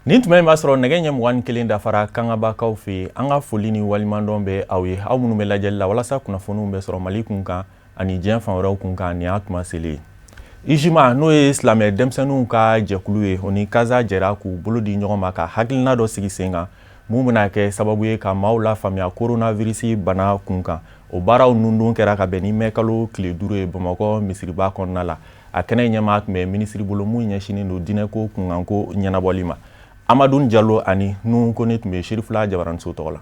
Nin tuma b'a sɔrɔ nɛgɛ ɲɛ 21 dafara kangabakaw fɛ an ka foli ni walimandɔn bɛ aw ye aw minnu bɛ lajɛli la walasa kunnafoniw bɛ sɔrɔ Mali kun kan ani diɲɛ fan wɛrɛw kun kan ni y'a tuma selen IJIMA n'o ye silamɛ denmisɛnninw ka jɛkulu ye o ni Kaza jɛra k'u bolo di ɲɔgɔn ma ka hakilina dɔ sigi sen kan mun bɛna kɛ sababu ye ka maaw la faamuya coronavirus bana kun kan o baaraw nundun kɛra ka bɛn ni mɛkalo tile 5 ye Bamakɔ misiriba kɔnɔna la a kɛnɛ ɲɛmaa tun bɛ minisiri bolo mun ɲɛsinen don diinɛko kunkanko ɲɛnabɔli ma Amadou Diallo ani Nuhu Kone tun bɛ Sherifula Jabaranso tɔgɔ la.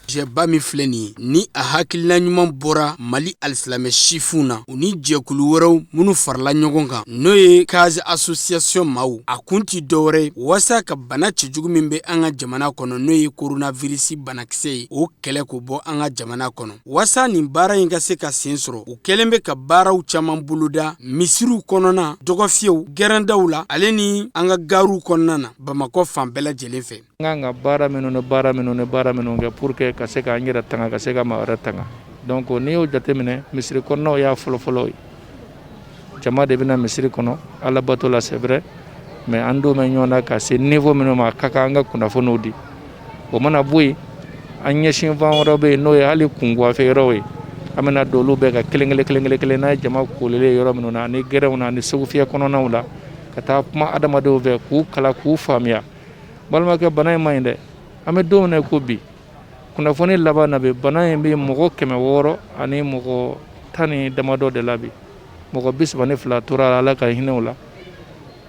Jɛba min filɛ nin ni a hakilina ɲuman bɔra Mali alisilame sifu na u ni jɛkulu wɛrɛw minnu farala ɲɔgɔn kan n'o ye Kaze Association maaw a kun ti dɔwɛrɛ wasa ka bana cɛjugu min bɛ an ka jamana kɔnɔ n'o ye coronavirus banakisɛ ye o kɛlɛ ko bɔ an ka jamana kɔnɔ wasa nin baara in ka se ka sen sɔrɔ u kɛlen bɛ ka baaraw caman boloda misiriw kɔnɔna dɔgɔfiyɛw gɛrɛndaw la ale ni an ka garuw kɔnɔna na Bamakɔ fan bɛɛ lajɛlen fɛ an ka baara minnu kɛ pour que ka se ka an yɛrɛ tanga ka se ka maa wɛrɛ tanga donc n'i y'o jateminɛ misiri kɔnɔnaw y'a fɔlɔfɔlɔ ye jama de bɛna misiri kɔnɔ ala bato la c'est vrai mais an don bɛ ɲɔgɔn na ka se niveau minnu ma a ka kan an ka kunnafoniw di o mana bɔ yen an ɲɛsin fan wɛrɛw bɛ yen n'o ye hali kunguwafɛ yɔrɔw ye an bɛna don olu bɛɛ ka kelen n'a ye jama kolilen yɔrɔ minnu na ani gɛrɛnw na ani segufiyɛ kɔnɔnaw la ka taa kuma adamadenw fɛ k'u kala k'u faamuya balimakɛ bana in ma ɲi dɛ an bɛ don min na ko bi kunnafoni laban na bɛ bana in bɛ mɔgɔ 600 ani mɔgɔ 10 damadɔ de la bi mɔgɔ 32 tora la ala ka hinɛw la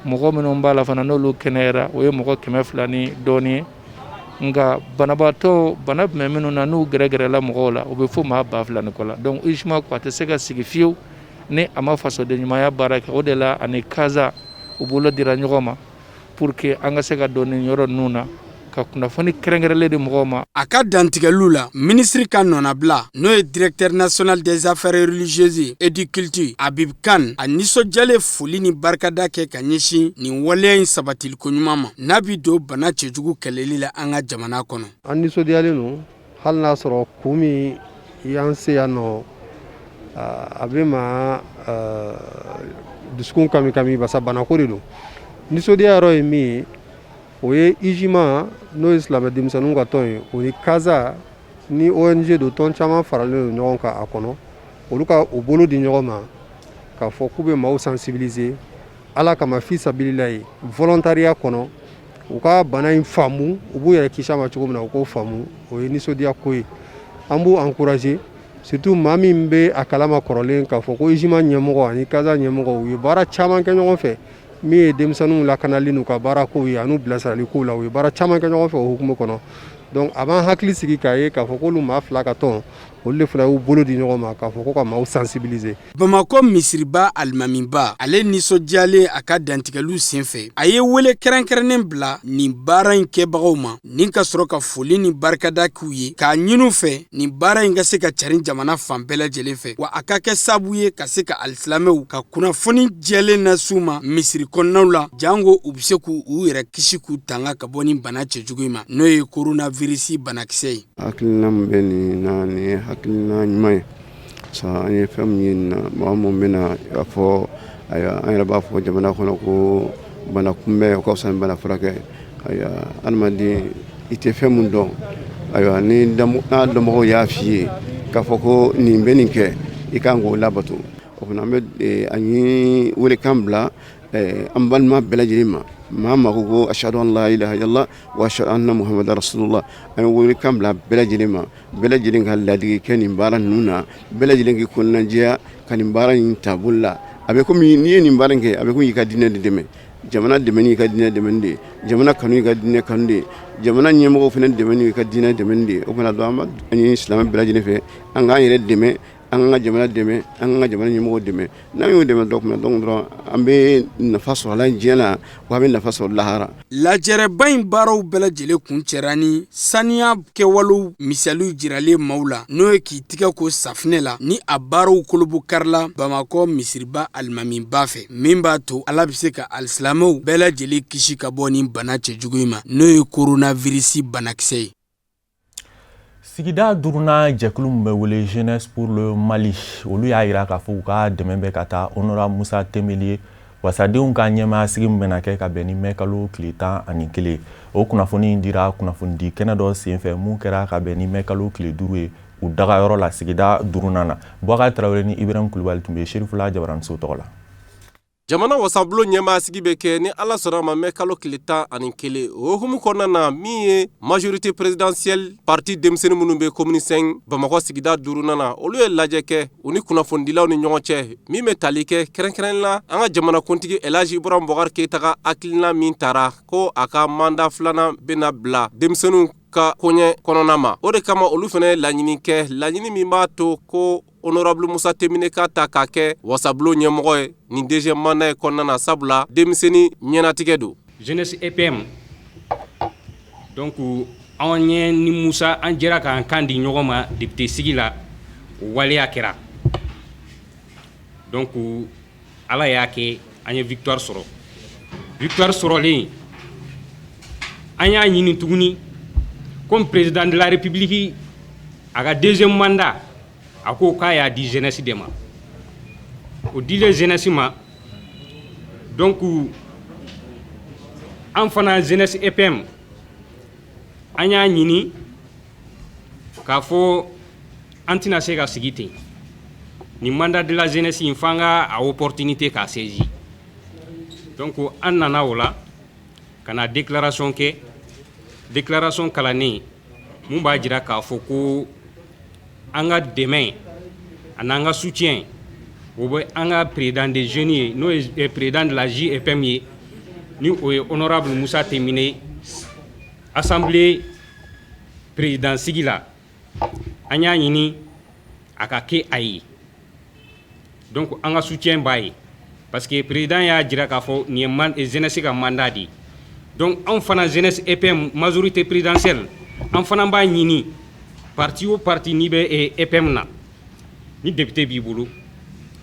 mɔgɔ minnu b'a la fana n'olu kɛnɛyara o ye mɔgɔ 200 ni dɔɔni ye nka banabaatɔ bana bɛn minnu na n'u gɛrɛgɛrɛla mɔgɔw la o bɛ fɔ maa 2000 ni kɔ la donc IJIMA ko a tɛ se ka sigi fiyewu ni a ma fasoden ɲumanya baara kɛ o de la ani Kaza u bolo dira ɲɔgɔn ma pour que an ka se ka don nin yɔrɔ ninnu na ka kunnafoni kɛrɛnkɛrɛnlen di mɔgɔw ma a ka dantigɛliw la ministre ka nɔnabila n'o ye directeur national des affaires religieuses et du culte Habib Kane a nisɔndiyalen foli ni barikada kɛ ka ɲɛsin nin waleya in sabatiliko ɲuman ma n'a bi don bana cɛjugu kɛlɛli la an ka jamana kɔnɔ an nisɔndiyalen don hali n'a sɔrɔ kun min y'an se yan nɔ a bɛ ma dusukun kami basa banako de don nisɔndiya yɔrɔ ye min ye o ye IJIMA n'o ye silamɛ denmisɛnninw ka tɔn ye o ni Kaza ni ONG do tɔn caman faralen don ɲɔgɔn kan a kɔnɔ olu ka o bolo di ɲɔgɔn ma k'a fɔ k'u bɛ maaw sensibiliser ala kama fi sabililayi volontariat kɔnɔ u ka bana in faamu u b'u yɛrɛ kisi a ma cogo min na u k'o faamu o ye nisɔndiya ko ye an b'u encourager surtout maa min bɛ a kalama kɔrɔlen k'a fɔ ko IJIMA ɲɛmɔgɔ ani Kaza ɲɛmɔgɔ u ye baara caman kɛ ɲɔgɔn fɛ min ye denmisɛnninw lakanali n'u ka baara kow ye an'u bilasirali kow la u ye baara caman kɛ ɲɔgɔn fɛ o hukumu kɔnɔ donc a b'an hakili sigi k'a ye k'a fɔ k'olu maa 2 ka tɔn olu de fana y'u bolo di ɲɔgɔn ma k'a fɔ ko ka maaw sensibiliser Bamakɔ misiriba alimamiba ale nisɔndiyalen a ka dantigɛliw senfɛ a ye wele kɛrɛnkɛrɛnnen bila nin baara in kɛbagaw ma nin ka sɔrɔ ka foli ni barikada k'u ye k'a ɲin'u fɛ nin baara in ka se ka carin jamana fan bɛɛ lajɛlen fɛ wa a ka kɛ sababu ye ka se ka alisilamɛw ka kunnafoni jɛlen nas'u ma misiri kɔnɔnaw la jango u bɛ se k'u yɛrɛ kisi k'u tanga ka bɔ nin bana cɛjugu in ma n'o ye coronavirus banakisɛ ye hakilina min bɛ nin na nin ye hakilina ɲuman ye sa an ye fɛn min ye nin na mɔgɔ min bɛna a fɔ ayiwa an yɛrɛ b'a fɔ jamana kɔnɔ ko bana kunbɛn o ka fisa ni bana furakɛ ayiwa adamaden i tɛ fɛn min dɔn ayiwa ni n'a dɔnbagaw y'a f'i ye k'a fɔ ko nin bɛ nin kɛ i kan k'o labato o fana an bɛ an ye welekan bila an balima bɛɛ lajɛlen ma maa mago ko ashhadu an la ilaha illallah wa ashhadu anna muhammadar rasulullah an ye welekan bila bɛɛ lajɛlen ma bɛɛ lajɛlen ka ladege kɛ nin baara ninnu na bɛɛ lajɛlen k'i kɔnɔnajɛya ka nin baara in taabolo la a bɛ komi n'i ye nin baara in kɛ a bɛ komi i ka diinɛ de dɛmɛ jamana dɛmɛni i ka diinɛ dɛmɛni de jamana kanu i ka diinɛ kanu de jamana ɲɛmɔgɔw fana dɛmɛni i ka diinɛ dɛmɛni de o fana don an ye silamɛ bɛɛ lajɛlen fɛ an k'an yɛrɛ dɛmɛ an ka jamana dɛmɛ an ka jamana ɲɛmɔgɔw dɛmɛ n'an y'o dɛmɛ donc dɔrɔn an bɛ nafa sɔrɔ a la diɲɛ na wa an bɛ nafa sɔrɔ lahara. lajɛrɛba in baaraw bɛɛ lajɛlen kun cɛra ni saniya kɛwalew misaliw jiralen maaw la n'o ye k'i tigɛ ko safinɛ la ni a baaraw kolobo karila Bamakɔ misiriba alimamiba fɛ min b'a to Ala bɛ se ka alisilamɛw bɛɛ lajɛlen kisi ka bɔ ni bana cɛjugu in ma n'o ye coronavirus banakisɛ ye. Sigida duruna jɛkulu min bɛ wele Jeunesse pour le Mali olu y'a yira k'a fɔ u ka dɛmɛ bɛ ka taa Honorable Musa Tembeli wasadenw ka ɲɛmaaya sigi min bɛna kɛ ka bɛn ni mɛkalo tile 11 o kunnafoni in dira kunnafonidi kɛnɛ dɔ senfɛ mun kɛra ka bɛn ni mɛkalo tile 5 ye u dagayɔrɔ la sigida duruna na Boubacar Traoré ni Ibrahim Kulibali tun bɛ Serifula Jabaranso tɔgɔ la. Jamana wasablo ɲɛmaa sigi bɛ kɛ ni Ala sɔnna ma mɛ kalo tile 11 o hukumu kɔnɔna na min ye majorité présidentielle parti denmisɛnnin minnu bɛ commune 5 Bamakɔ sigida duruna na olu ye lajɛ kɛ u ni kunnafonidilaw ni ɲɔgɔn cɛ min bɛ tali kɛ kɛrɛnkɛrɛnla an ka jamanakuntigi Elhaji Ibrahim Boubacar Keita ka hakilina min tara ko a ka mandat filanan bɛna bila denmisɛnninw ka koɲɛ kɔnɔna ma o de kama olu fana ye laɲini kɛ laɲini min b'a to ko Honorable Musa Tembeli ka ta k'a kɛ wasablo ɲɛmɔgɔ ye ni deuxième mandat kɔnɔna na sabula denmisɛnnin ɲɛnatigɛ don. Jeunesse EPM donc an ɲɛ ni Musa an jɛra k'an kan di ɲɔgɔn ma député sigi la o waleya kɛra donc Ala y'a kɛ an ye victoire sɔrɔlen an y'a ɲini tuguni comme président de la République a ka deuxième mandat a ko k'a y'a di jeunesse de ma o dilen jeunesse ma donc an fana jeunesse EPM an y'a ɲini k'a fɔ an tɛna se ka sigi ten ni mandat de la jeunesse in f'an ka a opportunité k'a saisi donc an nana o la ka na déclaration kɛ déclaration kalannen mun b'a jira k'a fɔ ko an ka dɛmɛ an'an ka soutien o bɛ an ka président des jeunes ye n'o ye président de la JEPM ye ni o ye honorable Musa Tembeli assemblée président sigi la an y'a ɲini a ka kɛ a ye donc an ka soutien b'a ye parce que président y'a jira k'a fɔ nin ye jeunesse ka mandat de donc an fana jeunesse EPM majorité présidentielle an fana b'a ɲini parti o parti n'i bɛ EPM na ni député b'i bolo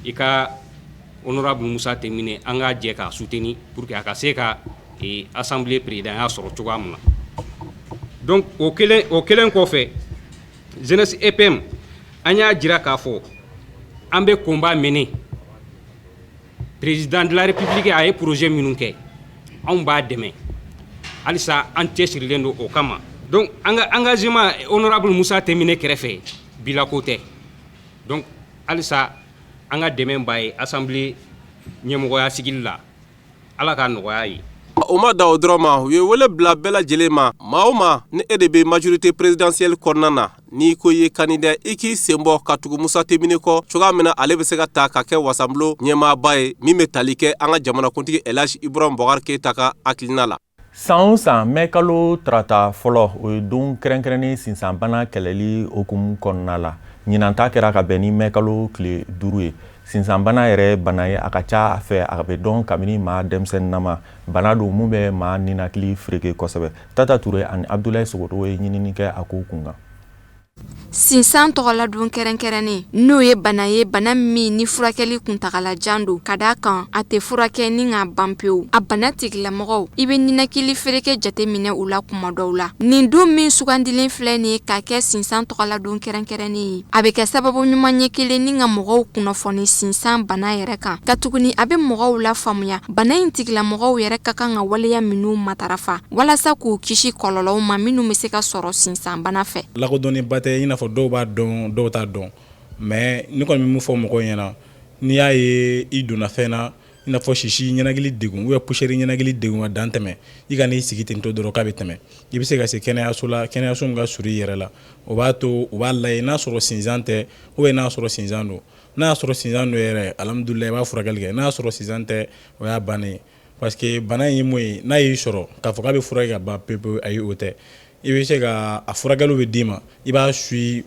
i ka honorable Musa Tembeli an ka jɛ k'a soutenir pour que a ka se ka assemblée président y'a sɔrɔ cogoya min na donc o kelen kɔfɛ jeunesse EPM an y'a jira k'a fɔ an bɛ combat mener président de la République a ye projet minnu kɛ anw b'a dɛmɛ halisa an cɛsirilen don o kama donc an ka engagement honorable Musa Tembeli kɛrɛfɛ bilako tɛ donc halisa an ka dɛmɛ b'a ye assemblée ɲɛmɔgɔya sigili la Ala ka nɔgɔya ye. O ma da o dɔrɔn ma u ye wele bila bɛɛ lajɛlen ma maa o maa ni e de bɛ majorité présidentielle kɔnɔna na n'i ko i ye candidat i k'i sen bɔ ka tugu Musa Tembeli kɔ cogoya min na ale bɛ se ka ta ka kɛ wasablo ɲɛmaaba ye min bɛ tali kɛ an ka jamanakuntigi Elhaji Ibrahim Boubacar Keita ka hakilina la. San o san mɛkalo tarata fɔlɔ o ye don kɛrɛnkɛrɛnnen sinsanbana kɛlɛli hukumu kɔnɔna la ɲinan ta kɛra ka bɛn ni mɛkalo tile 5 ye sinsanbana yɛrɛ bana ye a ka ca a fɛ a bɛ dɔn kabini maa denmisɛnninama bana don mun bɛ maa ninakili fereke kosɛbɛ Tata Ture ani Abdoulaye Sogoto ye ɲinini kɛ a ko kunkan. Sinsan tɔgɔla don kɛrɛnkɛrɛnnen n'o ye bana min ni furakɛli kuntagalajan don ka d'a kan a tɛ furakɛ ni k'a ban pewu a bana tigilamɔgɔw i bɛ ninakili fereke jate minɛ u la kuma dɔw la nin don min sugandilen filɛ nin ye k'a kɛ sinsan tɔgɔla don kɛrɛnkɛrɛnnen ye a bɛ kɛ sababu ɲuman ɲɛ kelen ni ka mɔgɔw kunnafoni sinsan bana yɛrɛ kan ka tuguni a bɛ mɔgɔw la faamuya bana in tigilamɔgɔw yɛrɛ ka kan ka waleya minnu matarafa walasa k'u kisi kɔlɔlɔw ma minnu bɛ se ka sɔrɔ sinsan bana fɛ. Lakodɔnnenba tɛ i n'a fɔ dɔw b'a dɔn dɔw t'a dɔn mais ni kɔni bɛ mun fɔ mɔgɔw ɲɛna n'i y'a ye i donna fɛn na i n'a fɔ sisi ɲɛnakili degun ou poussière ɲɛnakili degun ka dan tɛmɛ i ka n'i sigi ten to dɔrɔn k'a bɛ tɛmɛ i bɛ se ka se kɛnɛyaso la kɛnɛyaso min ka surun i yɛrɛ la o b'a to u b'a lajɛ n'a sɔrɔ sinzan tɛ ou bien n'a sɔrɔ sinzan don n'a y'a sɔrɔ sinzan don yɛrɛ alhamdulilayi i b'a furakɛli kɛ n'a y'a sɔrɔ sinzan tɛ o y'a bannen parce que bana ye mun ye n'a y'i sɔrɔ k'a fɔ k'a bɛ furakɛ ka ban pewu ayi o tɛ i bɛ se ka a furakɛliw bɛ d'i ma i b'a suit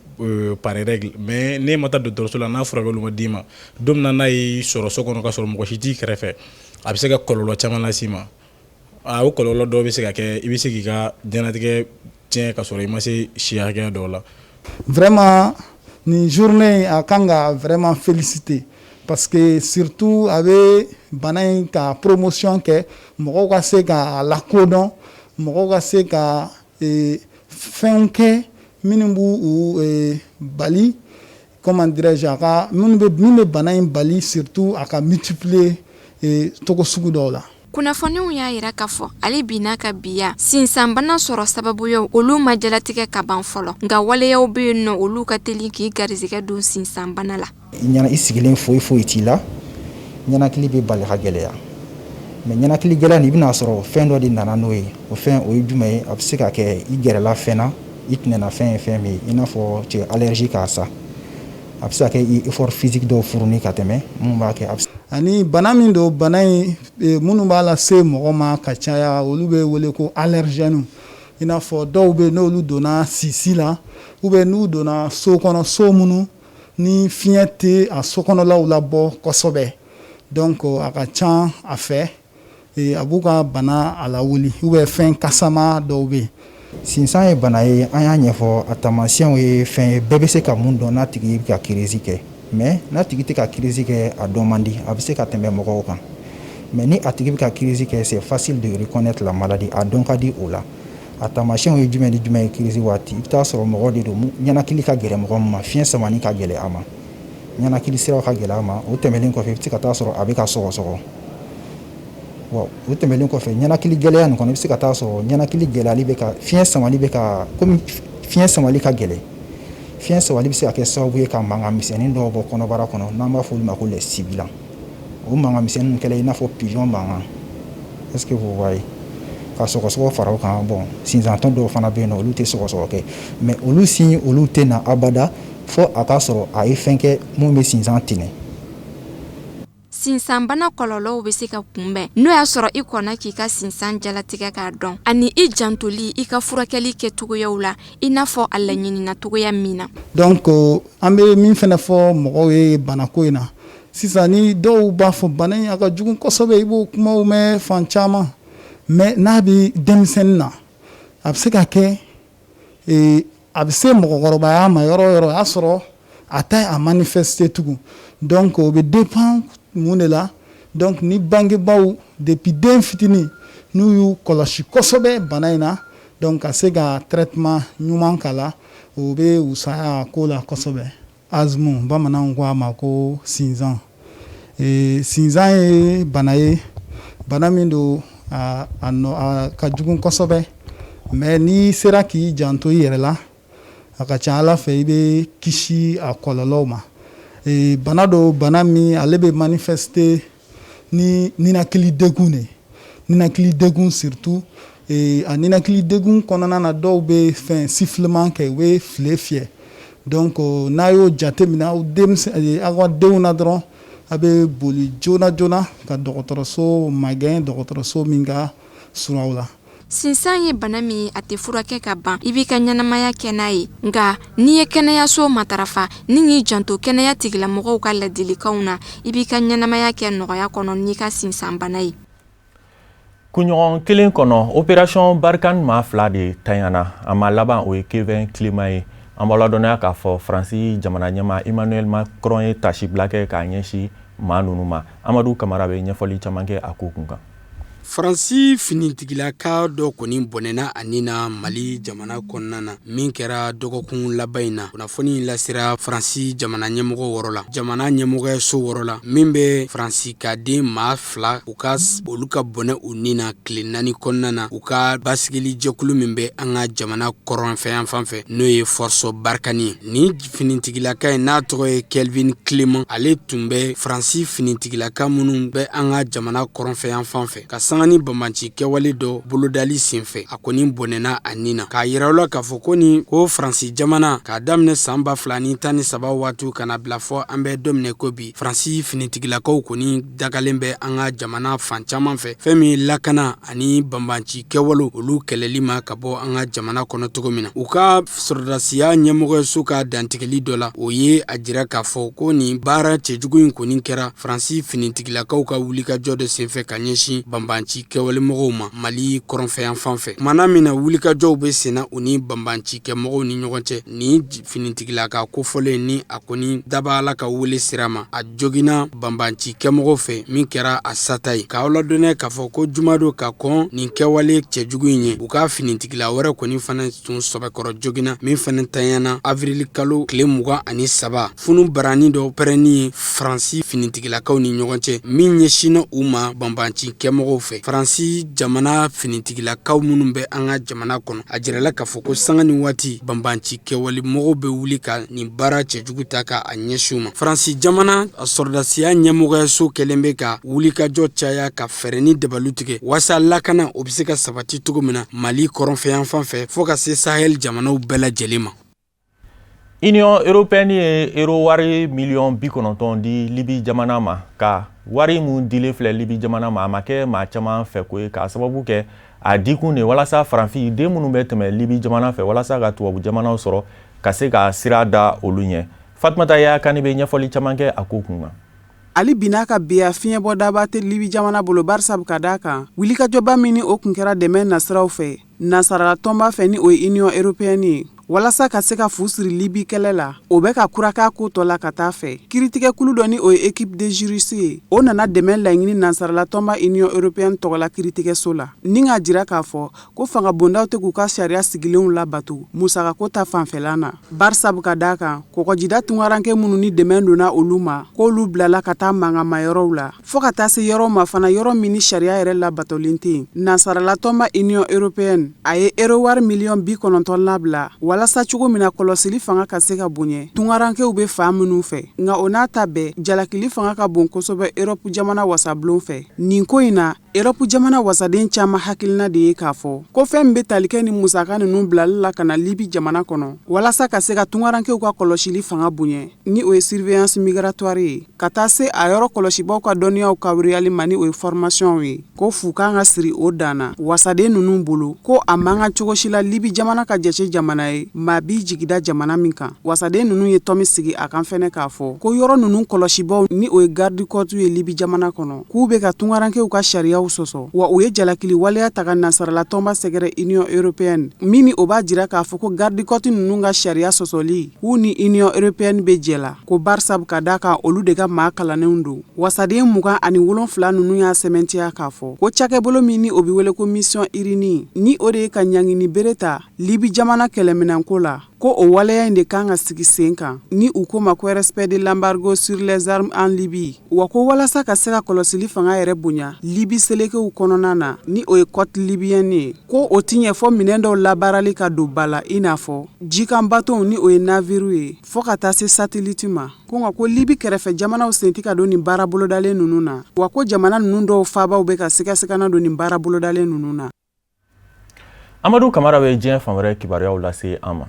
par règle mais n'e ma taa dɔgɔtɔrɔso la n'a furakɛliw ma d'i ma don min na n'a y'i sɔrɔ so kɔnɔ k'a sɔrɔ mɔgɔ si t'i kɛrɛfɛ a bɛ se ka kɔlɔlɔ caman las'i ma o kɔlɔlɔ dɔw bɛ se ka kɛ i bɛ se k'i ka diɲɛlatigɛ tiɲɛ ka sɔrɔ i ma se si hakɛya dɔw la. Vraiment ni journée a kan ka vraiment féliciter parce que surtout a bɛ bana in ka promotion kɛ mɔgɔw ka se ka lakodɔn mɔgɔw ka se ka fɛnw kɛ minnu b'u bali comment dirais-je a ka min bɛ bana in bali surtout a ka multiplier togo sugu dɔw la. Kunnafoniw y'a yira k'a fɔ ale bi n'a ka biya sinsanbana sɔrɔ sababuyaw olu ma jalatigɛ ka ban fɔlɔ nka waleyaw bɛ yen nɔ olu ka teli k'i garizɛgɛ don sinsanbana la. I sigilen foyi t'i la ɲɛnakili bɛ bali ka gɛlɛya mais ɲɛnakili gɛlɛya nin i bɛna sɔrɔ fɛn dɔ de nana n'o ye o fɛn o ye jumɛn ye a bɛ se ka kɛ i gɛrɛla fɛn na i tɛnɛna fɛn ye fɛn min ye i n'a fɔ tu es allergique à ça a bɛ se ka kɛ effort physique dɔw furuni ka tɛmɛ mun b'a kɛ ani bana min don bana in minnu b'a lase mɔgɔ ma ka caya olu bɛ wele ko allergène i n'a fɔ dɔw bɛ n'olu donna sisi la ou bien n'u donna so kɔnɔ so minnu ni fiɲɛ tɛ a so kɔnɔlaw labɔ kosɛbɛ donc a ka ca a fɛ a b'u ka bana a lawuli ou bien fɛn kasama dɔw bɛ yen. Sinsan ye bana ye an y'a ɲɛfɔ a taamasiyɛnw ye fɛn ye bɛɛ bɛ se ka mun dɔn n'a tigi bɛ ka crise kɛ mais n'a tigi tɛ ka crise kɛ a dɔn man di a bɛ se ka tɛmɛ mɔgɔw kan mais ni a tigi bɛ ka crise kɛ c'est facile de reconnaître la maladie a dɔn ka di o la a taamasiyɛnw ye jumɛn ni jumɛn ye crise waati i bɛ taa sɔrɔ mɔgɔ de don ɲɛnakili ka gɛlɛn mɔgɔ min ma fiɲɛ samani ka gɛlɛn a ma ɲɛnakili siraw ka gɛlɛn a ma o tɛmɛnen kɔfɛ i bɛ se ka taa sɔrɔ a bɛ ka sɔgɔsɔgɔ o tɛmɛnen kɔfɛ ɲɛnakili gɛlɛya nin kɔnɔ i bɛ se ka taa sɔrɔ ɲɛnakili gɛlɛyali bɛ ka fiɲɛ samali bɛ ka komi fiɲɛ samali ka gɛlɛn fiɲɛ samali bɛ se ka kɛ sababu ye ka mankan misɛnnin dɔw bɔ kɔnɔbara kɔnɔ n'an b'a fɔ olu ma ko les sibilants o mankan misɛnnin kɛlɛ i n'a fɔ pigeon mankan est-ce que vous voyez ka sɔgɔsɔgɔ fara o kan bon sinzantɔn dɔw fana bɛ yen nɔ olu tɛ sɔgɔsɔgɔ kɛ mais olu signe olu tɛ na abada fo a ka sɔrɔ a ye fɛn kɛ mun bɛ sinzan tinɛ. Sinsanbana kɔlɔlɔw bɛ se ka kunbɛn n'o y'a sɔrɔ i kɔnna k'i ka sinsan jalatigɛ k'a dɔn ani i jantoli i ka furakɛli kɛcogoyaw la i n'a fɔ a laɲinina cogoya min na. Donc an bɛ min fana fɔ mɔgɔw ye banako in na sisan ni dɔw b'a fɔ bana in a ka jugu kosɛbɛ i b'o kumaw mɛn fan caman mais n'a bɛ denmisɛnnin na a bɛ se ka kɛ a bɛ se mɔgɔkɔrɔbaya ma yɔrɔ o yɔrɔ o y'a sɔrɔ a tɛ a manifester tugun donc o bɛ dépend mun de la donc ni bangebaw depuis den fitinin n'u y'u kɔlɔsi kosɛbɛ bana in na donc ka se ka traitement ɲuman k'a la o bɛ wusaya ko la kosɛbɛ. Asthme bamananw ko a ma ko sinzan sinzan ye bana ye bana min don a ka jugu kosɛbɛ mais n'i sera k'i janto i yɛrɛ la a ka ca Ala fɛ i bɛ kisi a kɔlɔlɔw ma. Bana do bana min ale bɛ manifester ni ninakili degun de ninakili degun surtout a ninakili degun kɔnɔna na dɔw bɛ fɛn sifflement kɛ u bɛ file fiyɛ donc n'a y'o jateminɛ aw ka denw na dɔrɔn a bɛ boli joona joona ka dɔgɔtɔrɔso magɛn dɔgɔtɔrɔso min ka surun aw la. Sinsan ye bana min a tɛ furakɛ ka ban i b'i ka ɲɛnamaya kɛ n'a ye nka n'i ye kɛnɛyaso matarafa ni k'i janto kɛnɛya tigilamɔgɔw ka ladilikanw na i b'i ka ɲɛnamaya kɛ nɔgɔya kɔnɔ n'i ka sinsan bana ye. Kunɲɔgɔn kelen kɔnɔ opération Barkhane maa 2 de tanyana a ma laban o ye Kevin Climat ye an b'a ladɔnniya k'a fɔ Faransi jamana ɲɛmaa Emmanuel Macron ye tasibila kɛ k'a ɲɛsin maa ninnu ma Amadu Kamara bɛ ɲɛfɔli caman kɛ a ko kun kan. Faransi finitigilaka dɔ kɔni bɔnɛna a nin na Mali jamana kɔnɔna na min kɛra dɔgɔkun laban in na kunnafoni lasera Faransi jamana ɲɛmɔgɔ wɔrɔ la jamana ɲɛmɔgɔyaso wɔrɔ la min bɛ Faransi ka den maa 2 olu ka bɔnɛ u nin na tile 4 kɔnɔna na u ka basigili jɛkulu min bɛ an ka jamana kɔrɔnfɛyan fan fɛ n'o ye force Barkhane ni finitigilaka in n'a tɔgɔ ye Kevin Climat ale tun bɛ Faransi finitigilaka minnu bɛ an ka jamana kɔrɔnfɛyan fan fɛ ka sangani banbanci kɛwale dɔ bolodali senfɛ a kɔni bɔnɛna a nin na k'a yira la k'a fɔ ko ni ko Faransi jamana k'a daminɛ san 2013 waati kana bila fɔ an bɛ don minɛ ko bi Faransi finitigilakaw kɔni dagalen bɛ an ka jamana fan caman fɛ fɛn min lakana ani banbanci kɛwale olu kɛlɛli ma ka bɔ an ka jamana kɔnɔ cogo min na u ka sɔrɔdasiya ɲɛmɔgɔso ka dantigɛli dɔ la o ye a jira k'a fɔ ko nin baara cɛjugu in kɔni kɛra Faransi finitigilakaw ka wulikajɔ dɔ senfɛ ka ɲɛsin banbanci kɛwale mɔgɔw ma Mali kɔrɔnfɛyan fan fɛ kumana min na wulikajɔw bɛ senna u ni banbanci kɛ mɔgɔw ni ɲɔgɔn cɛ ni finitigila ka kofɔlen ni a kɔni daba ala ka wele sira ma a jogina banbanci kɛ mɔgɔw fɛ min kɛra a sata ye k'aw ladɔnnɛ k'a fɔ ko jumado ka kɔn nin kɛwale cɛjugu in ye u ka finitigila wɛrɛ kɔni fana tun sɔbɛkɔrɔ jogina min fana tanyana avril kalo tile 23 funu barani dɔ pɛrɛnni ye Faransi finitigilakaw ni ɲɔgɔn cɛ min ɲɛsinna u ma banbanci kɛmɔgɔw fɛ Faransi jamana finitigilakaw minnu bɛ an ka jamana kɔnɔ a jirala k'a fɔ ko sanga ni waati banbanci kɛwale mɔgɔw bɛ wuli ka nin baara cɛjugu ta ka a ɲɛsin u ma Faransi jamana a sɔrɔdasiya ɲɛmɔgɔyaso kɛlen bɛ ka wulikajɔ caya ka fɛɛrɛ ni dabalu tigɛ wasa lakana o bɛ se ka sabati cogo min na Mali kɔrɔnfɛyan fan fɛ fo ka se Sahel jamanaw bɛɛ lajɛlen ma. Union européenne ye euro wari $90 di Libi jamana ma ka wari mun dile filɛ Libi jamana ma a ma kɛ maa caman fɛ ko ye k'a sababu kɛ a dikun de walasa Faransi den minnu bɛ tɛmɛ Libi jamana fɛ walasa ka tubabu jamanaw sɔrɔ ka se ka sira da olu ɲɛ. Fatumata Yaya Kani bɛ ɲɛfɔli caman kɛ a ko kun kan. Ali bina ka biya fiɲɛ bɔ daba tɛ Libi jamana bolo barisa ka da kan wulikajɔba min ni o kun kɛra dɛmɛ nasiraw fɛ nasarala tɔnba fɛ ni o ye Union européenne ye walasa ka se ka fu siri Libi kɛlɛ la o bɛ ka kuraka ko tɔ la ka taa fɛ kiritigɛkulu dɔ ni o ye équipe de juristes ye o nana dɛmɛ laɲini nasarala tɔnba Union européenne tɔgɔla kiritigɛso la ni k'a jira k'a fɔ ko fanga bondaw tɛ k'u ka sariya sigilenw labato musakako ta fanfɛla na barisa ka da kan kɔgɔjida tungaranke minnu ni dɛmɛ donna olu ma k'olu bilala ka taa mangama yɔrɔw la fo ka taa se yɔrɔ ma fana yɔrɔ min ni sariya yɛrɛ labatolen tɛ nasarala tɔnba Union européenne a ye euro wari $90 labila walasa cogo min na kɔlɔsili fanga ka se ka bonɲɛ tungarankew bɛ fan minnu fɛ nka o n'a ta bɛɛ jalakili fanga ka bon kosɛbɛ Europe jamana wasablon fɛ nin ko in na Europe jamana wasaden caman hakilina de ye k'a fɔ ko fɛn bɛ tali kɛ ni musaka ninnu bilali la ka na Libi jamana kɔnɔ walasa ka se ka tungarankew ka kɔlɔsili fanga bonɲɛ ni o ye surveillance migratoire ye ka taa se a yɔrɔ kɔlɔsibaw ka dɔnniyaw ka wuriyali ma ni o ye formation ye ko fu kan ka siri o danna wasaden ninnu bolo ko a man ka cogo si la Libi jamana ka jɛce jamana ye maa b'i jigida jamana min kan wasaden ninnu ye tɔmi sigi a kan fɛnɛ k'a fɔ ko yɔrɔ ninnu kɔlɔsibaw ni o ye garde côte ye Libi jamana kɔnɔ k'u bɛ ka tungarankew ka sariyaw sɔsɔ wa o ye jalakili waleya ta ka nasarala tɔnba sɛgɛrɛ Union européenne min ni o b'a jira k'a fɔ ko garde côte ninnu ka sariya sɔsɔli k'u ni Union européenne bɛ jɛ la ko barisa ka da kan olu de ka maa kalanenw don wasaden 27 ninnu y'a sɛmɛntiya k'a fɔ ko cakɛbolo min ni o bɛ wele ko mission Irini ni o de ye ka ɲangini bere ta Libi jamana kɛlɛminɛnko la ko o waleya in de kan ka sigi sen kan ni u ko ma ko respect de l'embargo sur les armes en Libye wa ko walasa ka se ka kɔlɔsili fanga yɛrɛ bonya Libi selekew kɔnɔna na ni o ye côte libyenne ye ko o ti ɲɛ fɔ minɛn dɔw labaarali ka don ba la i n'a fɔ jikan bateau ni o ye navire ye fɔ ka taa se satellite ma ko nka ko Libi kɛrɛfɛ jamanaw senti ka don nin baara bolodalen ninnu na wa ko jamana ninnu dɔw faabaw bɛ ka sigasigana don nin baara bolodalen ninnu na. Amadou Kamara bɛ diɲɛ fan wɛrɛ kibaruyaw lase an ma.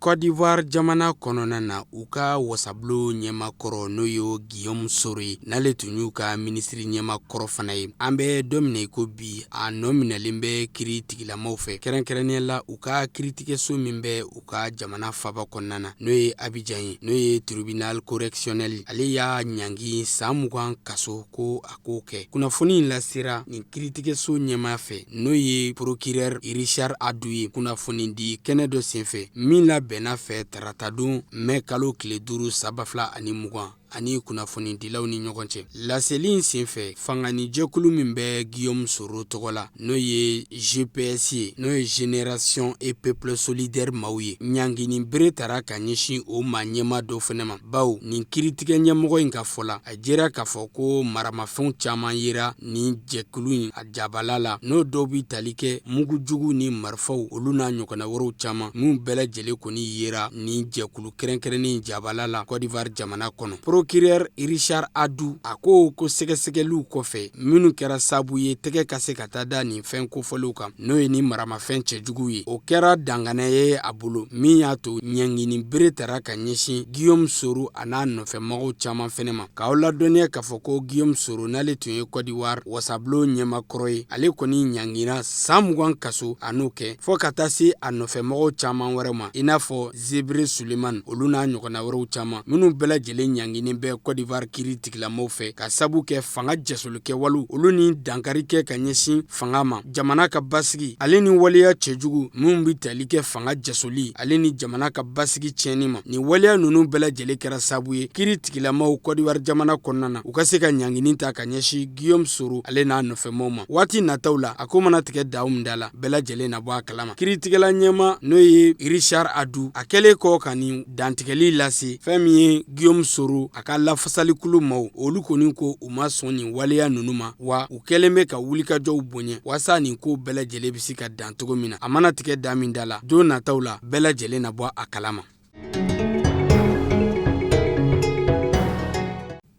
Côte d'Ivoire jamana kɔnɔna na u ka wasablo ɲɛmakɔrɔ n'o ye Guillaume Soro n'ale tun y'u ka ministre ɲɛmakɔrɔ fana ye an bɛ don min ko bi a nɔ minɛlen bɛ kiri tigilamaw fɛ kɛrɛnkɛrɛnnenya la u ka kiritigɛso min bɛ u ka jamana faba kɔnɔna na n'o ye Abidjan ye n'o ye tribunal correctionnel ale y'a ɲangi san 20 kaso ko a k'o kɛ kunnafoni in lasera nin kiritigɛso ɲɛmaa fɛ n'o ye procureur Richard Adou ye kunnafoni di kɛnɛ dɔ senfɛ min la bɛnna fɛ tarata don mɛ kalo tile 5 sabafila ani 20 ani kunnafoni dilaw ni ɲɔgɔn cɛ laseli in senfɛ fangani jɛkulu min bɛ Guillaume Soro tɔgɔ la n'o ye GPS ye n'o ye Génération et Peuple Solidaire maaw ye ɲangini bere tara ka ɲɛsin o maa ɲɛma dɔ fɛnɛ ma baw nin kiritigɛ ɲɛmɔgɔ in ka fɔla a jɛra k'a fɔ ko maramafɛnw caman yera nin jɛkulu in a jabala la n'o dɔw bi tali kɛ mugujugu ni marifaw olu n'a ɲɔgɔnna wɛrɛw caman mun bɛɛ lajɛlen kɔni yera nin jɛkulu kɛrɛnkɛrɛnnen jabala la Côte d'Ivoire jamana kɔnɔ procureur Richard Adu a ko sɛgɛsɛgɛliw kɔfɛ minnu kɛra sabu ye tɛgɛ ka se ka taa da nin fɛn kofɔliw kan n'o ye ni maramafɛn cɛjugu ye. O kɛra dangana ye a bolo min y'a to ɲɛngini bere tara ka ɲɛsin Guillaume Soro a n'a nɔfɛmɔgɔw caman fɛnɛ ma. K'aw ladɔnniya k'a fɔ ko Guillaume Soro n'ale tun ye Côte d'Ivoire wasabulon ɲɛmakɔrɔ ye, ale kɔni ɲangina san 20 kaso a n'o kɛ fɔ ka taa se a nɔfɛmɔgɔw caman wɛrɛ ma i n'a fɔ Zebre Suleiman olu n'a ɲɔgɔnna wɛrɛw caman minnu bɛɛ lajɛlen ɲanginin bɛ Côte d'Ivoire kiri tigilamɔgɔw fɛ ka sabu kɛ fanga jasolikɛwalew olu ni dankari kɛ ka ɲɛsin fanga ma. Jamana ka basigi ale ni waleya cɛjugu minnu bi tali kɛ fanga jasoli ale ni jamana ka basigi tiɲɛni ma. Ni waleya ninnu bɛɛ lajɛlen kɛra sabu ye kiri tigilamɔgɔw Côte d'Ivoire jamana kɔnɔna na u ka se ka ɲanginin ta ka ɲɛsin Guillaume Soro ale n'a nɔfɛmɔgɔw ma. Waati nataw la a ko mana tigɛ daw min da la bɛɛ lajɛlen na bɔ a kalama. Kiritigɛla ɲɛma n'o ye Richard Adu a kɛlen kɔ ka nin dantigɛli lase fɛn min ye Guillaume Soro a ka lafasalikulu maaw olu kɔni ko u ma sɔn nin waleya ninnu ma wa u kɛlen bɛ ka wulikajɔw bonya wasa nin ko bɛɛ lajɛlen bɛ se ka dan cogo min na a mana tigɛ da min da la don nataw la bɛɛ lajɛlen na bɔ a kalama.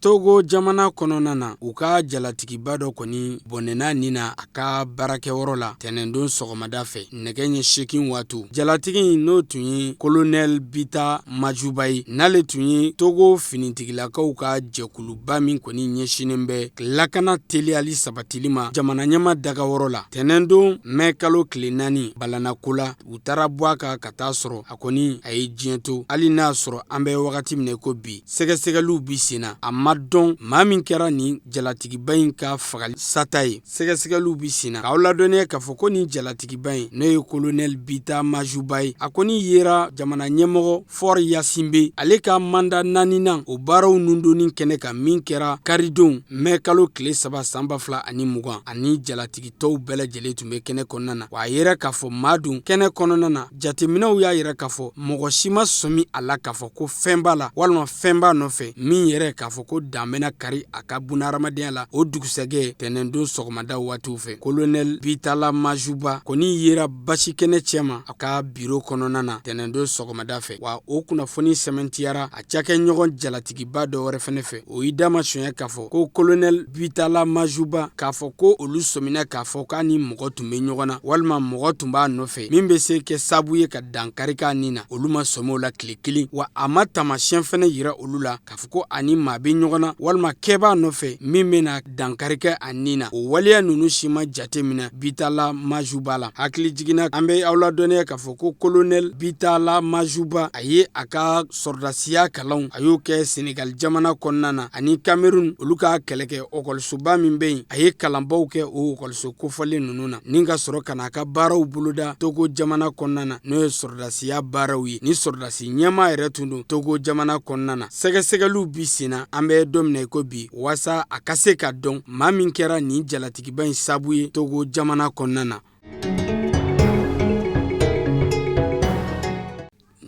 Togo jamana kɔnɔna na u ka jalatigiba dɔ kɔni bɔnɛna nin na a ka baarakɛyɔrɔ la tɛnɛndon sɔgɔmada fɛ nɛgɛ ɲɛ 8 waatu. Jalatigi n'o tun ye Colonel Bita Majuba ye n'ale tun ye Togo finitigilakaw ka jɛkuluba min kɔni ɲɛsinen bɛ lakana teliyali sabatili ma jamana ɲɛma dagayɔrɔ la. Tɛnɛndon mɛ kalo tile 4 balanako la u taara bɔ a kan ka taa sɔrɔ a kɔni a ye diɲɛ to hali n'a sɔrɔ an bɛ wagati min ko bi sɛgɛsɛgɛliw bi senna a ma dɔn maa min kɛra nin jalatigiba in ka fagali sata ye. Sɛgɛsɛgɛliw bi senna k'aw ladɔnniya k'a fɔ ko nin jalatigiba in n'o ye Colonel Bita Majuba ye a kɔni yera jamana ɲɛmɔgɔ Fort Yasinbe ale ka manda 4nan o baaraw nundonni kɛnɛ kan min kɛra karidon mɛ kalo tile 3 san 2020 ani jalatigi tɔw bɛɛ lajɛlen tun bɛ kɛnɛ kɔnɔna na wa a yera k'a fɔ maa dun kɛnɛ kɔnɔna na jateminɛw y'a yira k'a fɔ mɔgɔ si ma sɔmi a la k'a fɔ ko fɛn b'a la walima fɛn b'a nɔfɛ min yɛrɛ k'a fɔ ko danbɛna kari a ka bunahadamadenya la o dugusɛgɛ tɛnɛndon sɔgɔmada waatiw fɛ. Colonel Bitala Majuba kɔni yera basi kɛnɛ cɛma a ka biro kɔnɔna na tɛnɛndon sɔgɔmada fɛ wa o kunnafoni sɛmɛntiyara a cakɛ ɲɔgɔn jalatigiba dɔ wɛrɛ fɛnɛ fɛ o yi dama sonya k'a fɔ ko Colonel Bitala Majuba k'a fɔ ko olu sɔmina k'a fɔ k'a ni mɔgɔ tun bɛ ɲɔgɔn na walima mɔgɔ tun b'a nɔfɛ min bɛ se kɛ sabu ye ka dankari k'a nin na olu ma sɔmɛ o la tile kelen wa a ma taamasiyɛn fɛnɛ yira olu la k'a fɔ ko ani maa bɛ ɲɔgɔn na walima kɛbaa nɔfɛ min bɛna dankari kɛ a nin na o waleya ninnu si ma jate minɛ Bitala Majuba la. Hakili jiginna an bɛ aw ladɔnniya k'a fɔ ko Colonel Bitala Majuba a ye a ka sɔrdasiya kalanw a y'o kɛ Senegal jamana kɔnɔna na ani Cameroun olu ka kɛlɛkɛ okɔlisoba min bɛ yen a ye kalanbaw kɛ o okɔliso kofɔlen ninnu na ni ka sɔrɔ ka n'a ka baaraw boloda Togo jamana kɔnɔna na n'o ye sɔrdasiya baaraw ye ni sɔrdasi ɲɛma yɛrɛ tun don Togo jamana kɔnɔna na. Sɛgɛsɛgɛliw bi senna an bɛ don min na ko bi wasa a ka se ka dɔn maa min kɛra nin jalatigiba in sabu ye Togo jamana kɔnɔna na.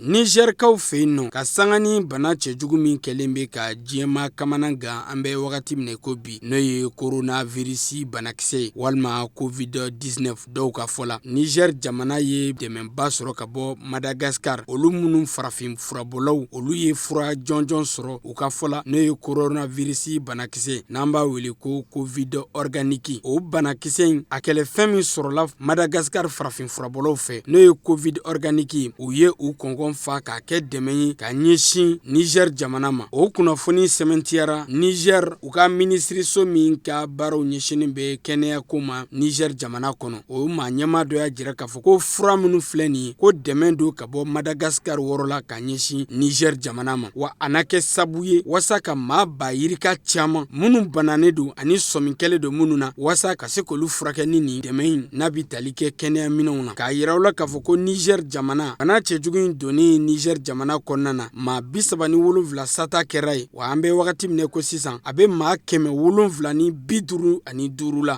Nigerkaw fɛ yen nɔ ka sanga ni bana cɛjugu min kɛlen bɛ ka diɲɛma kamana gan an bɛ wagati min ko bi n'o ye coronavirus banakisɛ ye walima COVID-19 dɔw ka fɔ la. Niger jamana ye dɛmɛba sɔrɔ ka bɔ Madagascar olu minnu farafin furabɔlaw olu ye fura jɔnjɔn sɔrɔ u ka fɔ la n'o ye coronavirus banakisɛ n'an b'a wele ko COVID organique. O banakisɛ in a kɛlɛfɛn min sɔrɔla Madagascar farafin furabɔlaw fɛ n'o ye COVID organique u ye u kɔngɔn fa k'a kɛ dɛmɛ ye ka ɲɛsin Niger jamana ma. O kunnafoni sɛmɛntiyara Niger u ka minisiriso min ka baaraw ɲɛsinin bɛ kɛnɛya ko ma Niger jamana kɔnɔ. O maa ɲɛma dɔ y'a jira k'a fɔ ko fura minnu filɛ nin ye ko dɛmɛ don ka bɔ Madagascar wɔrɔ la ka ɲɛsin Niger jamana ma wa a na kɛ sabu ye wasa ka maa ba yirika caman minnu bananen don ani sɔminkɛlen don minnu na wasa ka se k'olu furakɛ ni nin dɛmɛ in n'a bi tali kɛ kɛnɛya minɛnw na. K'a yira u la k'a fɔ ko Niger jamana bana cɛjugu in donni Niger jamana kɔnɔna na maa 37 sata kɛra ye wa an bɛ wagati min ko sisan a bɛ maa 755 la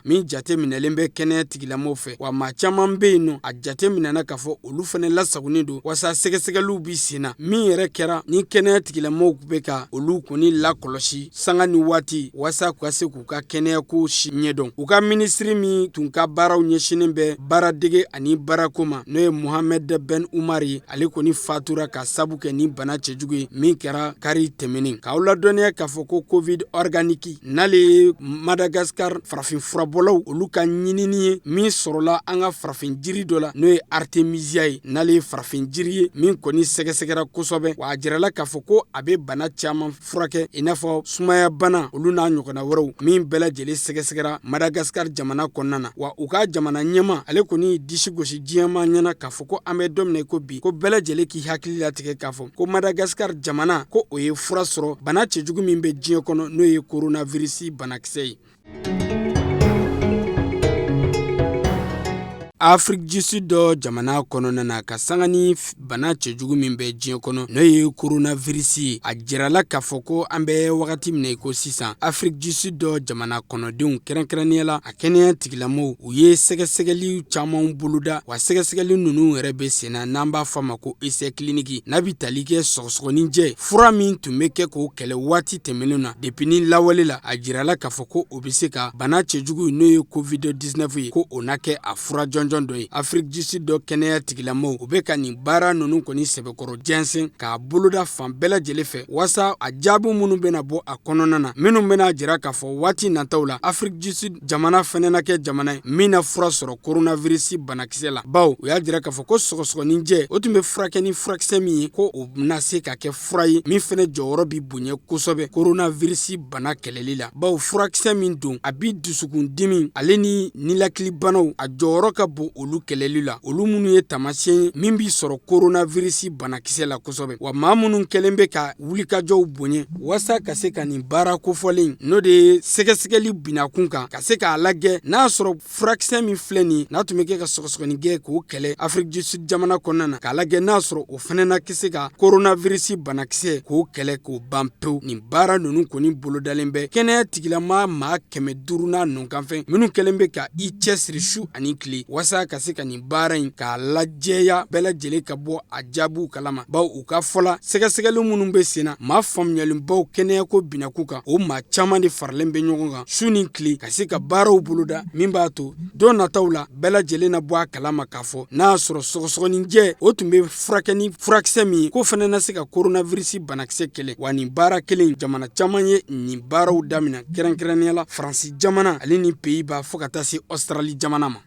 min jate minɛlen bɛ kɛnɛya tigilamɔgɔw fɛ wa maa caman bɛ yen nɔ a jate minɛna k'a fɔ olu fana lasagonen don wasa sɛgɛsɛgɛliw bi senna min yɛrɛ kɛra ni kɛnɛya tigilamɔgɔw bɛ ka olu kɔni lakɔlɔsi sanga ni waati wasa k'u ka se k'u ka kɛnɛyako si ɲɛdɔn. U ka minisiri min tun ka baaraw ɲɛsinin bɛ baaradege ani baarako ma n'o ye Mohamed Ben Umar ye ale kɔni fatura ka sabu kɛ ni bana cɛjugu ye min kɛra kari tɛmɛnen k'aw ladɔnniya k'a fɔ ko covid organique n'ale ye Madagascar farafin furabɔlaw olu ka ɲinini ye min sɔrɔla an ka farafin jiri dɔ la n'o ye artemisia ye n'ale ye farafin jiri ye min kɔni sɛgɛsɛgɛra kosɛbɛ wa a jirala k'a fɔ ko a bɛ bana caman furakɛ i n'a fɔ sumaya bana olu n'a ɲɔgɔnna wɛrɛw min bɛɛ lajɛlen sɛgɛsɛgɛra Madagascar jamana kɔnɔna na wa u ka jamana ɲɛma ale kɔni disi gosi diɲɛma ɲɛna k'a fɔ ko an bɛ don min na ko bi ko bɛɛ lajɛlen k'i hakili latigɛ k'a fɔ ko Madagascar jamana ko o ye fura sɔrɔ bana cɛjugu min bɛ diɲɛ kɔnɔ n'o ye coronavirus banakisɛ ye. Afrique du Sud jamana kɔnɔna na ka sanga ni bana cɛjugu min bɛ diɲɛ kɔnɔ n'o ye coronavirus ye a jirala k'a fɔ ko an bɛ wagati min na ko sisan Afrique du Sud jamana kɔnɔdenw kɛrɛnkɛrɛnnenya la a kɛnɛya tigilamɔgɔw u ye sɛgɛsɛgɛli caman boloda wa sɛgɛsɛgɛli ninnu yɛrɛ bɛ sen na n'an b'a fɔ a ma ko essai clinique n'a bɛ tali kɛ sɔgɔsɔgɔninjɛ fura min tun bɛ kɛ k'o kɛlɛ waati tɛmɛnen na depuis ni lawale la a jirala k'a fɔ ko o bɛ se ka bana cɛjugu n'o ye covid-19 ye ko o na kɛ a fura jɔnjɔn dɔ ye. Afrique du Sud kɛnɛya tigilamɔgɔw u bɛ ka nin baara ninnu kɔni sɛbɛkɔrɔ jɛnsɛn k'a boloda fan bɛɛ lajɛlen fɛ walasa a jaabi minnu bɛna bɔ a kɔnɔna na minnu bɛna jira k'a fɔ waati nataw la Afrique du Sud jamana fɛnɛ na kɛ jamana ye min na fura sɔrɔ coronavirus banakisɛ la bawo u y'a jira k'a fɔ ko sɔgɔsɔgɔninjɛ o tun bɛ furakɛ ni furakisɛ min ye ko o bɛna se ka kɛ fura ye min fɛnɛ jɔyɔrɔ bi bonya kosɛbɛ coronavirus bana kɛlɛli la bawo furakisɛ min don a bi dusukun dimi ale ni ninakili banaw a jɔyɔrɔ ka bon olu kɛlɛli la olu minnu ye tamasiyɛn ye min bi sɔrɔ coronavirus banakisɛ la kosɛbɛ wa maa minnu kɛlen bɛ ka wulikajɔw bonya walasa ka se ka nin baara kofɔlen n'o de ye sɛgɛsɛgɛli binakun kan ka se k'a lajɛ n'a sɔrɔ furakisɛ min filɛ nin n'a tun bɛ kɛ ka sɔgɔsɔgɔnijɛ k'o kɛlɛ Afrique du Sud jamana kɔnɔna na k'a lajɛ n'a sɔrɔ o fɛnɛ na kisi ka coronavirus banakisɛ k'o kɛlɛ k'o ban pewu nin baara ninnu kɔni bolodalen bɛ kɛnɛya tigilama maa 500 n'a nɔkanfɛn minnu kɛlen bɛ ka i cɛsiri su ani tile walasa ka se ka nin baara in k'a lajɛya bɛɛ lajɛlen ka bɔ a jaabiw kalama bawo u ka fɔla sɛgɛsɛgɛli minnu bɛ sen na maa faamuyalenbaw kɛnɛyako binaku kan o maa caman de faralen bɛ ɲɔgɔn kan su ni tile ka se ka baaraw boloda min b'a to don nataw la bɛɛ lajɛlen na bɔ a kalama k'a fɔ n'a y'a sɔrɔ sɔgɔsɔgɔninjɛ o tun bɛ furakɛ ni furakisɛ min ye ko fɛnɛ na se ka coronavirus banakisɛ kɛlɛ wa nin baara kelen jamana caman ye nin baaraw daminɛ kɛrɛnkɛrɛnnenya la Faransi jamana ale ni Pays-Bas fɔ ka taa se Australie jamana ma.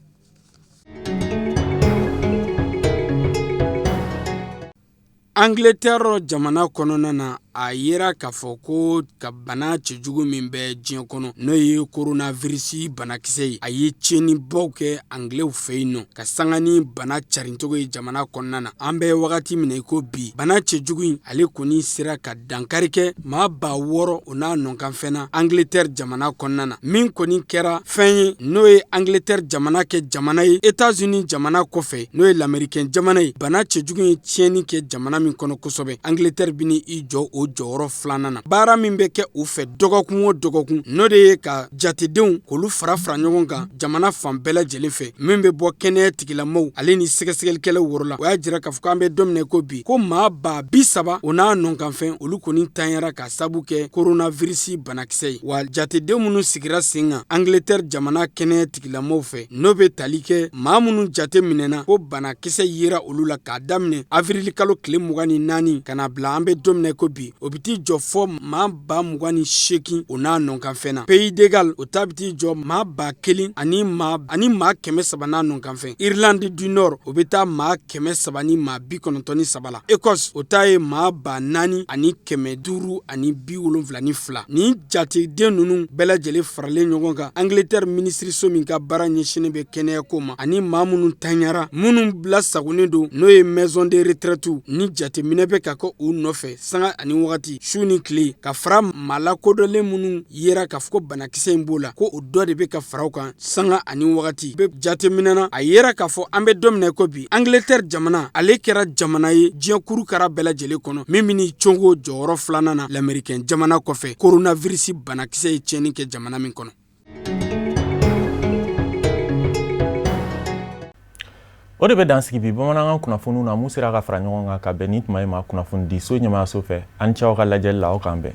Angleterre jamana kɔnɔna na a yera k'a fɔ ko ka bana cɛjugu min bɛ diɲɛ kɔnɔ n'o ye coronavirus banakisɛ ye a ye tiɲɛnibaw kɛ anglew fɛ yen nɔ ka sanga ni bana carincogo ye jamana kɔnɔna na an bɛ wagati min na ko bi bana cɛjugu in ale kɔni sera ka dankari kɛ maa 6,000 o n'a nɔkanfɛn na Angleterre jamana kɔnɔna na min kɔni kɛra fɛn ye n'o ye Angleterre jamana kɛ jamana ye États-Unis jamana kɔfɛ n'o ye l'Américain jamana ye bana cɛjugu ye tiɲɛni kɛ jamana min kɔnɔ kosɛbɛ Angleterre bini i jɔ o jɔyɔrɔ filanan na baara min bɛ kɛ u fɛ dɔgɔkun o dɔgɔkun n'o de ye ka jatedenw k'olu fara ɲɔgɔn kan jamana fan bɛɛ lajɛlen fɛ min bɛ bɔ kɛnɛya tigilamɔgɔw ale ni sɛgɛsɛgɛlikɛlaw woro la o y'a jira k'a fɔ k'an bɛ don min na ko bi ko maa 30,000 o n'a nɔkanfɛn olu kɔni tanyara ka sabu kɛ coronavirus banakisɛ ye wa jatedenw minnu sigira sen kan Angleterre jamana kɛnɛya tigilamɔgɔw fɛ n'o bɛ tali kɛ maa minnu jate minɛna ko banakisɛ yera olu la k'a daminɛ avril kalo tile 24 ka na bila an bɛ don min na ko bi o bɛ t'i jɔ fɔ maa 28,000 o n'a nɔkanfɛn na Pays d'égal o ta bɛ t'i jɔ maa 1,000 ani maa 300 n'a nɔkanfɛn Irlande du Nord o bɛ taa maa 300 ni maa 93 la Écosse o ta ye maa 4,000 ani 572 ni jateden ninnu bɛɛ lajɛlen faralen ɲɔgɔn kan Angleterre ministre min ka baara ɲɛsinnen bɛ kɛnɛyako ma ani maa minnu tanyara minnu bilasagonnen don n'o ye maison de retraite ni jateminɛ bɛ ka kɛ u nɔfɛ sanga ani wagati su ni tile ka fara maa lakodɔnlen minnu yera k'a fɔ ko banakisɛ in b'o la ko o dɔ de bɛ ka fara u kan sanga ani wagati bɛ jateminɛna a yera k'a fɔ an bɛ don min na ko bi Angleterre jamana ale kɛra jamana ye diɲɛ kurukara bɛɛ lajɛlen kɔnɔ min bɛn'i congo jɔyɔrɔ 2nan na l'Américain jamana kɔfɛ coronavirus banakisɛ ye tiɲɛni kɛ jamana min kɔnɔ. O de bɛ dansigi bi bamanankan kunnafoniw na mun sera ka fara ɲɔgɔn kan ka bɛn ni tuma ye ma kunnafoni di so ɲɛmaayaso fɛ an ni ce aw ka lajɛli la aw k'an bɛn